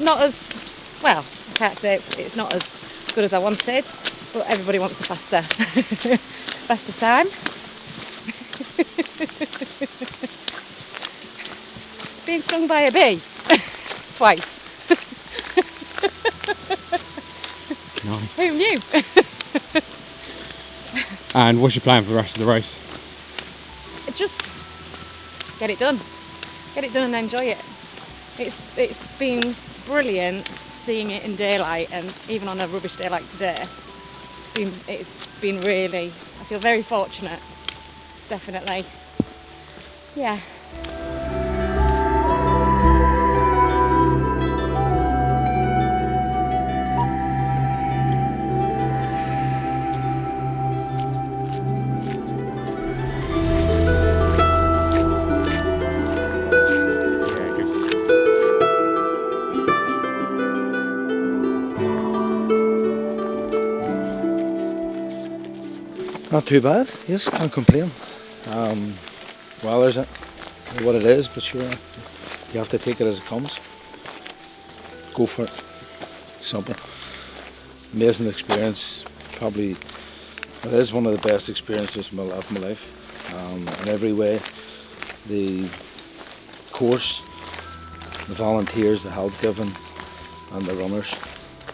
not as, well, I can't say it's not as good as I wanted, but everybody wants a faster time. Being stung by a bee twice. Nice. Who knew? And what's your plan for the rest of the race? Just get it done and enjoy it. It's been brilliant seeing it in daylight, and even on a rubbish day like today, it's been really, I feel very fortunate, definitely. Yeah. Not too bad, yes, can't complain. Well, there's what it is, but sure, you have to take it as it comes. Go for it. Simple. Amazing experience. Probably, it is one of the best experiences of my life. In every way, the course, the volunteers, the help given, and the runners,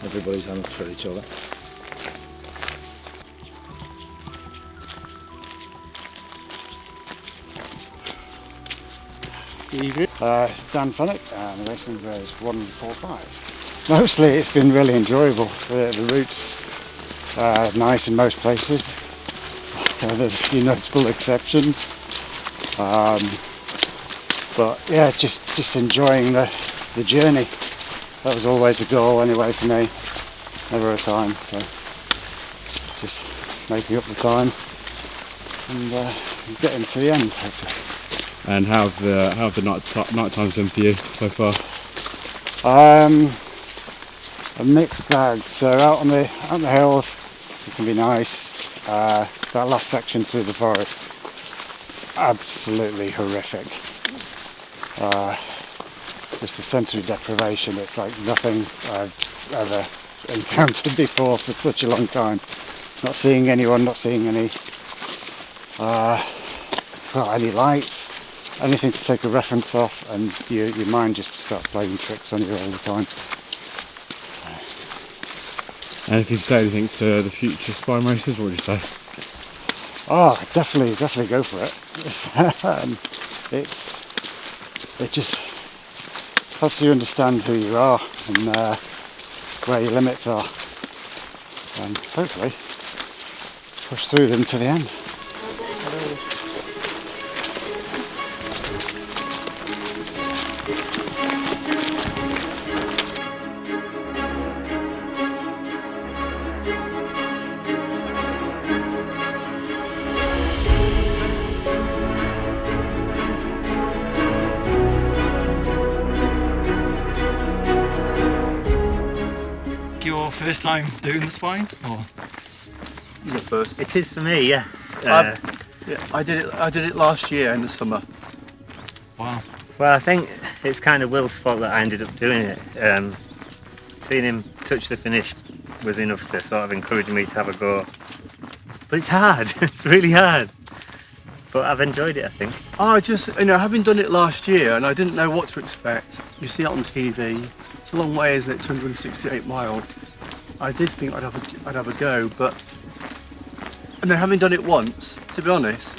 everybody's in it for each other. Dan Fenwick, and the racing is 1:45. Mostly it's been really enjoyable. The route's nice in most places. There's a few notable exceptions. But yeah, just enjoying the journey. That was always a goal anyway for me. Never a time, so just making up the time and getting to the end, hopefully. And how have the night times been for you so far? A mixed bag. So out on the hills, it can be nice. That last section through the forest, absolutely horrific. Just the sensory deprivation. It's like nothing I've ever encountered before for such a long time. Not seeing anyone, not seeing any lights. Anything to take a reference off, and your mind just starts playing tricks on you all the time. And if you say anything to the future spine races, what would you say? Oh, definitely go for it. It just helps you understand who you are and where your limits are, and hopefully push through them to the end. Your first time doing the spine, or is it first? It is for me, yes. Yeah, I did it last year in the summer. Wow. Well, I think it's kind of Will's fault that I ended up doing it. Seeing him touch the finish was enough to sort of encourage me to have a go. But it's hard. It's really hard. But I've enjoyed it, I think. I just, having done it last year and I didn't know what to expect. You see it on TV. It's a long way, isn't it? 268 miles. I did think I'd have a go, but and then having done it once, to be honest,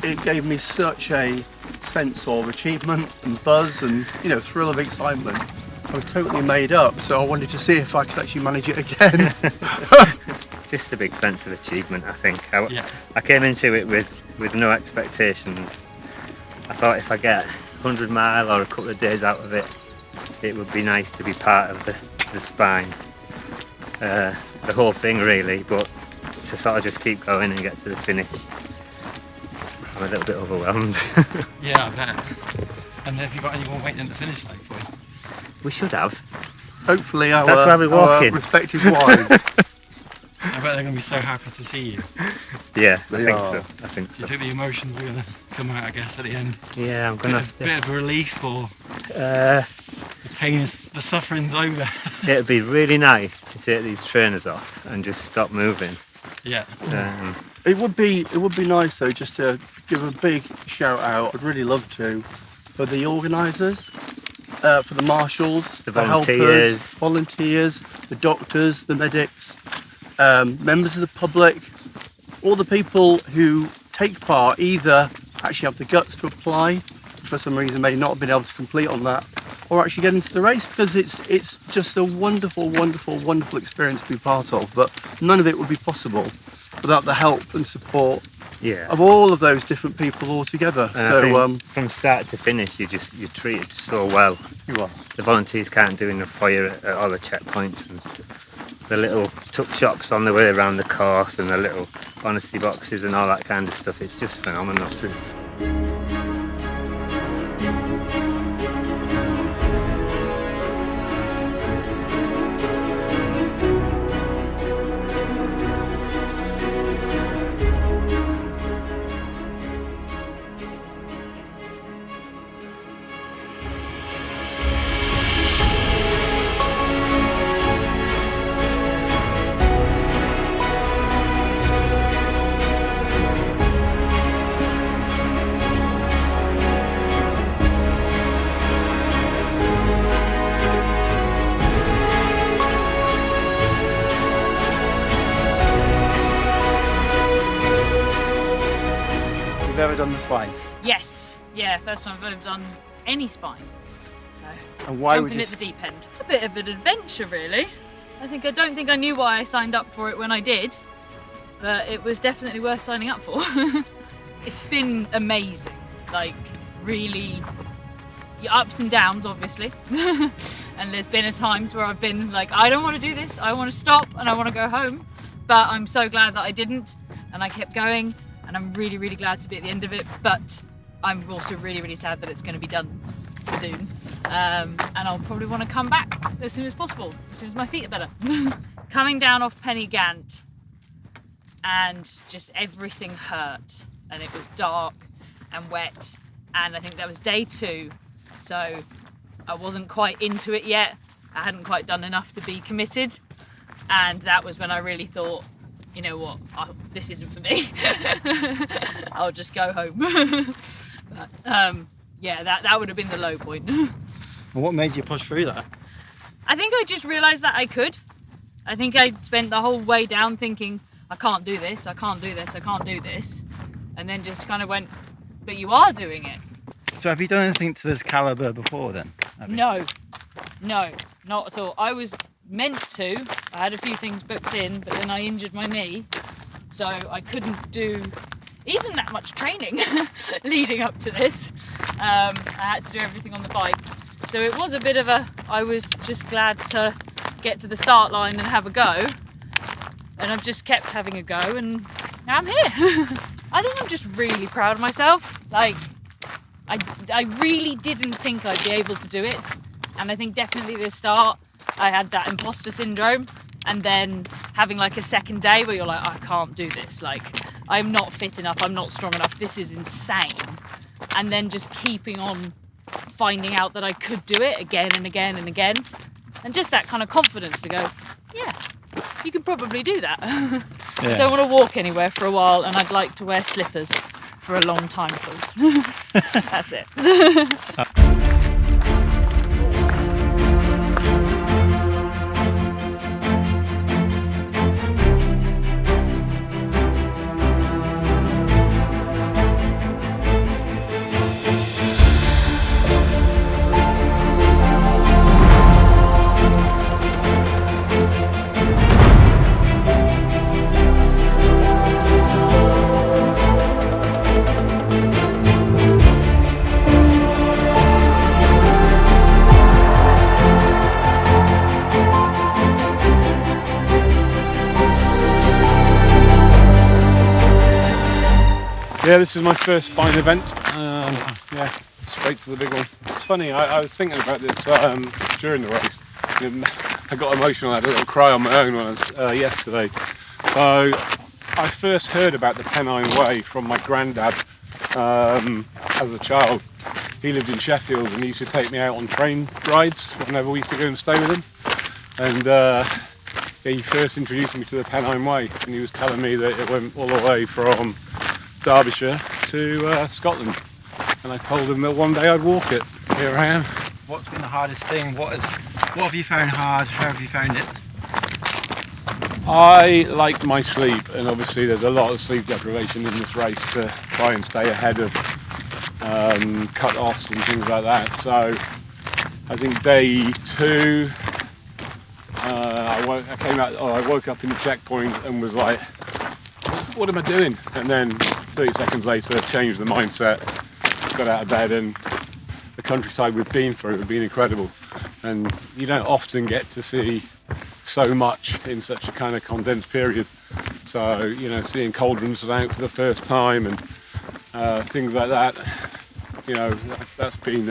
it gave me such a sense of achievement and buzz and thrill of excitement. I was totally made up, so I wanted to see if I could actually manage it again. Just a big sense of achievement, I think. I came into it with no expectations. I thought if I get 100 mile or a couple of days out of it, it would be nice to be part of the spine. The whole thing really, but to sort of just keep going and get to the finish, I'm a little bit overwhelmed. Yeah, I bet. And have you got anyone waiting at the finish line for you? We should have. Hopefully that's why we're walking. Respective wives. I bet they're going to be so happy to see you. Yeah, I think so. Do you think the emotions are going to come out, I guess, at the end? Yeah, I'm going to have to. Bit of a relief, or? pain is, the suffering's over. It'd be really nice to take these trainers off and just stop moving. Yeah. It would be nice though, just to give a big shout out. I'd really love to, for the organisers, for the marshals, The helpers, volunteers, the doctors, the medics, members of the public, all the people who take part, either actually have the guts to apply, for some reason may not have been able to complete on that, or actually get into the race, because it's just a wonderful, wonderful, wonderful experience to be part of. But none of it would be possible without the help and support of all of those different people all together. And So from start to finish, you're treated so well. you are. The volunteers can't do enough for you at all the checkpoints, and the little tuck shops on the way around the course, and the little honesty boxes and all that kind of stuff. It's just phenomenal. You've ever done the spine? Yes, yeah, first time I've ever done any spine. So, And why would jumping you? at the deep end. It's a bit of an adventure, really. I don't think I knew why I signed up for it when I did, but it was definitely worth signing up for. It's been amazing, like really, your ups and downs, obviously. And there's been times where I've been like, I don't want to do this, I want to stop and I want to go home. But I'm so glad that I didn't, and I kept going. And I'm really, really glad to be at the end of it, but I'm also really, really sad that it's going to be done soon. And I'll probably want to come back as soon as possible, as soon as my feet are better. Coming down off Penny Gant, and just everything hurt, and it was dark and wet, and I think that was day 2, so I wasn't quite into it yet. I hadn't quite done enough to be committed, and that was when I really thought, you know what, this isn't for me. I'll just go home. But yeah, that would have been the low point. And what made you push through that? I think I just realised that I could. I think I spent the whole way down thinking, I can't do this, I can't do this, I can't do this. And then just kind of went, but you are doing it. So have you done anything to this calibre before then? No, not at all. I was meant to. I had a few things booked in, but then I injured my knee, so I couldn't do even that much training leading up to this. I had to do everything on the bike, so it was a bit of a, I was just glad to get to the start line and have a go, and I've just kept having a go, and now I'm here. I think I'm just really proud of myself. Like, I really didn't think I'd be able to do it, and I think definitely at the start I had that imposter syndrome, and then having like a second day where you're like, I can't do this, like I'm not fit enough, I'm not strong enough, this is insane, and then just keeping on finding out that I could do it again and again and again, and just that kind of confidence to go, yeah, you can probably do that. I don't want to walk anywhere for a while, and I'd like to wear slippers for a long time, please. That's it. Yeah, this is my first spine event. Yeah, straight to the big one. It's funny, I was thinking about this during the race. I got emotional, I had a little cry on my own when I was yesterday. So I first heard about the Pennine Way from my granddad as a child. he lived in Sheffield and he used to take me out on train rides whenever we used to go and stay with him. And he first introduced me to the Pennine Way, and he was telling me that it went all the way from Derbyshire to Scotland. And I told him that one day I'd walk it. Here I am. What's been the hardest thing? What have you found hard? How have you found it? I like my sleep, and obviously there's a lot of sleep deprivation in this race to try and stay ahead of cut-offs and things like that. So I think day 2, I woke up in the checkpoint and was like, what am I doing? And then 30 seconds later changed the mindset, got out of bed, and the countryside we've been through have been incredible. And you don't often get to see so much in such a kind of condensed period. So, you know, seeing cauldrons out for the first time and things like that, you know, that's been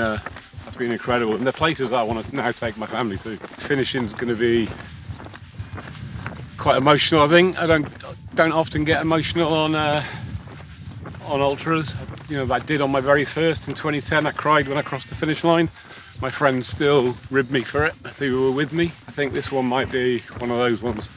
incredible. And the places I want to now take my family to. Finishing's going to be quite emotional, I think. I don't often get emotional on ultras. You know, I did on my very first in 2010. I cried when I crossed the finish line. My friends still ribbed me for it, who were with me. I think this one might be one of those ones.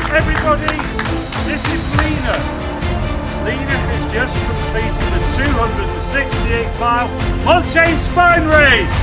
Everybody, this is Lena. Lena has just completed the 268-mile Montane Spine Race.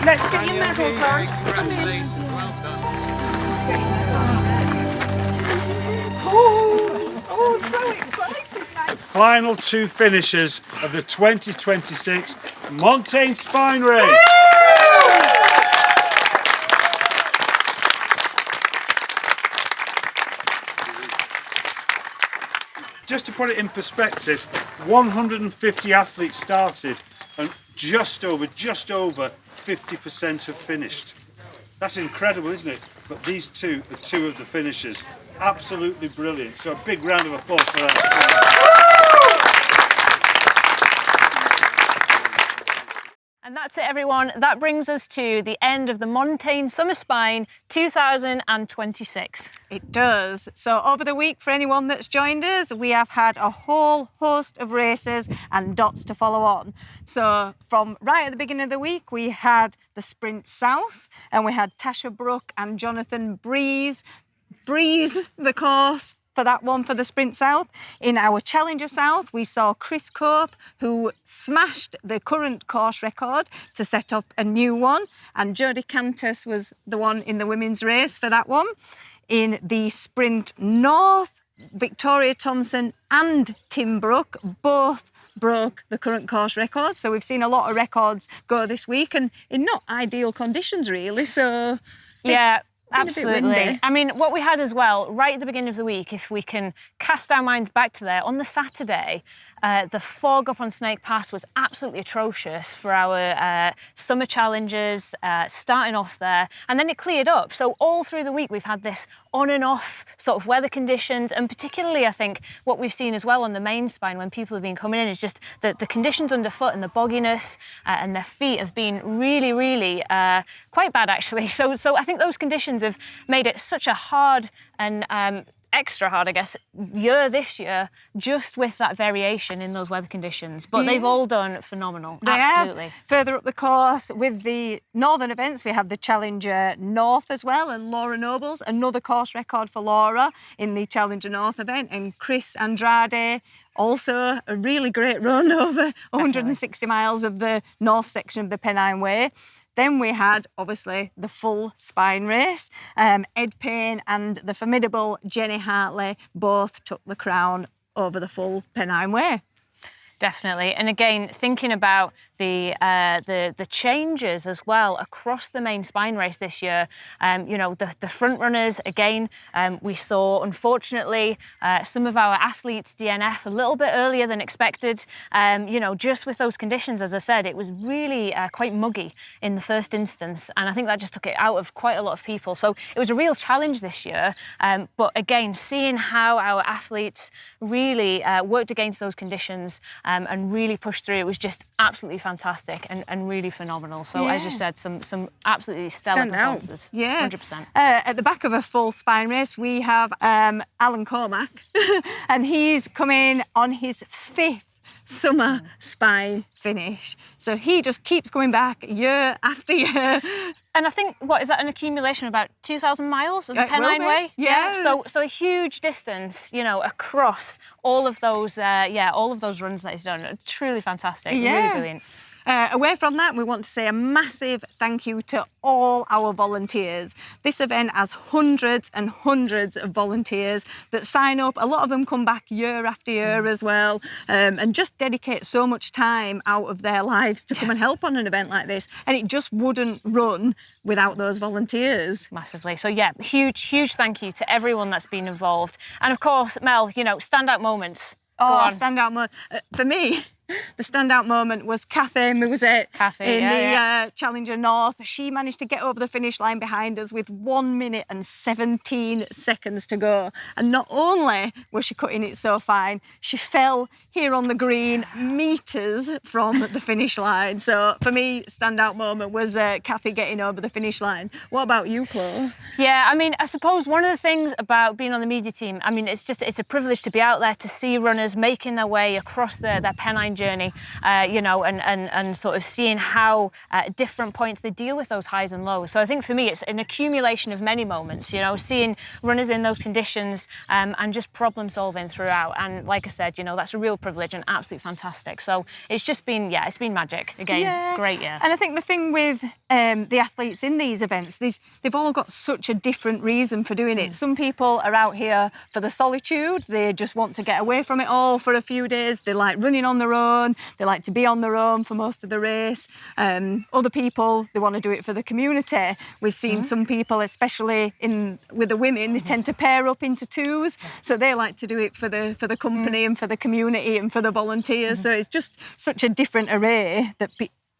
Let's get your medals on. Congratulations, well done. Oh, so exciting, mate. Final 2 finishers of the 2026 Montane Spine Race. Just to put it in perspective, 150 athletes started and just over 50% have finished. That's incredible, isn't it? But these two are 2 of the finishers. Absolutely brilliant. So a big round of applause for that. And that's it, everyone. That brings us to the end of the Montane Summer Spine 2026. It does. So over the week, for anyone that's joined us, we have had a whole host of races and dots to follow on. So from right at the beginning of the week, we had the Sprint South, and we had Tasha Brook and Jonathan breeze the course for that one for the Sprint South. In our Challenger South, we saw Chris Cope, who smashed the current course record to set up a new one, and Jodie Cantus was the one in the women's race for that one. In the Sprint North, Victoria Thompson and Tim Brook both broke the current course record. So we've seen a lot of records go this week, and in not ideal conditions really. So yeah, absolutely. I mean, what we had as well, right at the beginning of the week, if we can cast our minds back to there, on the Saturday, the fog up on Snake Pass was absolutely atrocious for our summer challenges, starting off there, and then it cleared up. So all through the week, we've had this on and off sort of weather conditions, and particularly I think what we've seen as well on the main spine when people have been coming in is just the conditions underfoot and the bogginess and their feet have been really quite bad actually. So I think those conditions have made it such a hard and extra hard, I guess, year this year, just with that variation in those weather conditions. But they've all done phenomenal, absolutely. Further up the course with the northern events, we have the Challenger North as well, and Laura Nobles, another course record for Laura in the Challenger North event, and Chris Andrade, also a really great run over 160 miles of the north section of the Pennine Way. Then we had, obviously, the full spine race. Ed Payne and the formidable Jenny Hartley both took the crown over the full Pennine Way. Definitely, and again, thinking about the changes as well across the main spine race this year. You know, the front runners again. We saw, unfortunately, some of our athletes DNF a little bit earlier than expected. You know, just with those conditions, as I said, it was really quite muggy in the first instance, and I think that just took it out of quite a lot of people. So it was a real challenge this year. But again, seeing how our athletes really worked against those conditions. And really pushed through. It was just absolutely fantastic and really phenomenal. So as you said, some absolutely stellar performances. Yeah, 100%. At the back of a full spine race, we have Alan Cormack, and he's coming on his 5th summer spine finish. So he just keeps going back year after year. And I think, what is that, an accumulation of about 2,000 miles of the Pennine Way? Yeah. So a huge distance, you know, across all of those, all of those runs that he's done. Truly fantastic. Yeah. Really brilliant. Away from that, we want to say a massive thank you to all our volunteers. This event has hundreds and hundreds of volunteers that sign up. A lot of them come back year after year as well, and just dedicate so much time out of their lives to come and help on an event like this. And it just wouldn't run without those volunteers. Massively. So yeah, huge thank you to everyone that's been involved. And of course, Mel, you know, standout moments. Oh, standout moment. For me, the standout moment was Cathy Mouzet in the Challenger North. She managed to get over the finish line behind us with 1 minute and 17 seconds to go. And not only was she cutting it so fine, she fell here on the green metres from the finish line. So for me, standout moment was Cathy getting over the finish line. What about you, Chloe? Yeah, I mean, I suppose one of the things about being on the media team, I mean, it's a privilege to be out there to see runners making their way across their Pennine journey, you know, and sort of seeing how at different points they deal with those highs and lows. So I think for me, it's an accumulation of many moments, you know, seeing runners in those conditions and just problem solving throughout. And like I said, you know, that's a real privilege and absolutely fantastic. So it's just been, it's been magic. Again, great year. And I think the thing with the athletes in these events, they've all got such a different reason for doing it. Some people are out here for the solitude. They just want to get away from it all for a few days. They like running on their own. They like to be on their own for most of the race. Other people, they want to do it for the community. We've seen some people, especially with the women, they tend to pair up into twos. So they like to do it for the company and for the community and for the volunteers. So it's just such a different array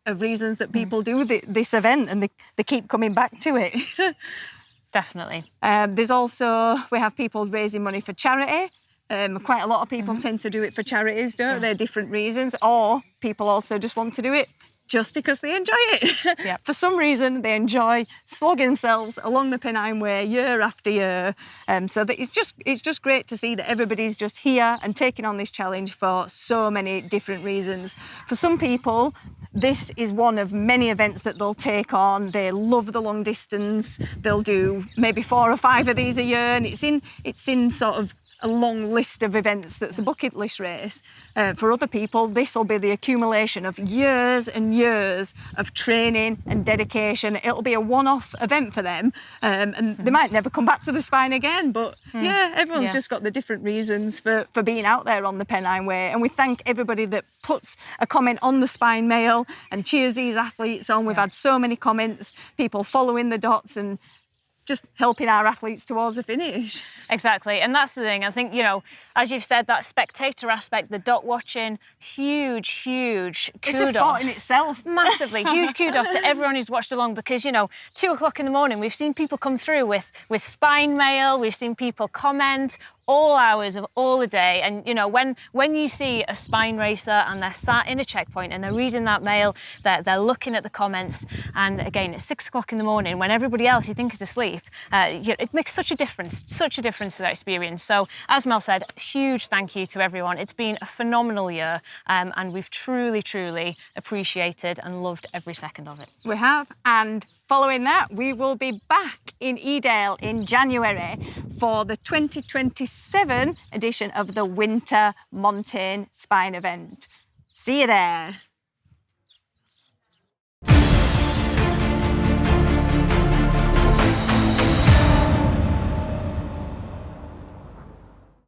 of reasons that people do this event, and they keep coming back to it. Definitely. There's also, we have people raising money for charity. Quite a lot of people tend to do it for charities, don't they? Different reasons, or people also just want to do it just because they enjoy it. For some reason, they enjoy slogging themselves along the Pennine Way year after year. So that it's just great to see that everybody's just here and taking on this challenge for so many different reasons. For some people, this is one of many events that they'll take on. They love the long distance. They'll do maybe 4 or 5 of these a year, and it's in sort of a long list of events that's a bucket list race. For other people, this will be the accumulation of years and years of training and dedication. It'll be a one-off event for them, and they might never come back to the Spine again, but yeah, everyone's just got the different reasons for being out there on the Pennine Way. And we thank everybody that puts a comment on the Spine Mail and cheers these athletes on. We've had so many comments, people following the dots and just helping our athletes towards the finish. Exactly, and that's the thing. I think, you know, as you've said, that spectator aspect, the dot watching, huge kudos. It's a sport in itself. Massively, huge kudos to everyone who's watched along, because, you know, 2 o'clock in the morning, we've seen people come through with Spine Mail, we've seen people comment, all hours of all the day. And, you know, when you see a spine racer and they're sat in a checkpoint and they're reading that mail, they're looking at the comments, and again, it's 6 o'clock in the morning when everybody else you think is asleep, it makes such a difference to that experience. So, as Mel said, huge thank you to everyone. It's been a phenomenal year, and we've truly appreciated and loved every second of it. We have, and following that, we will be back in Edale in January for the 2027 edition of the Winter Montane Spine event. See you there.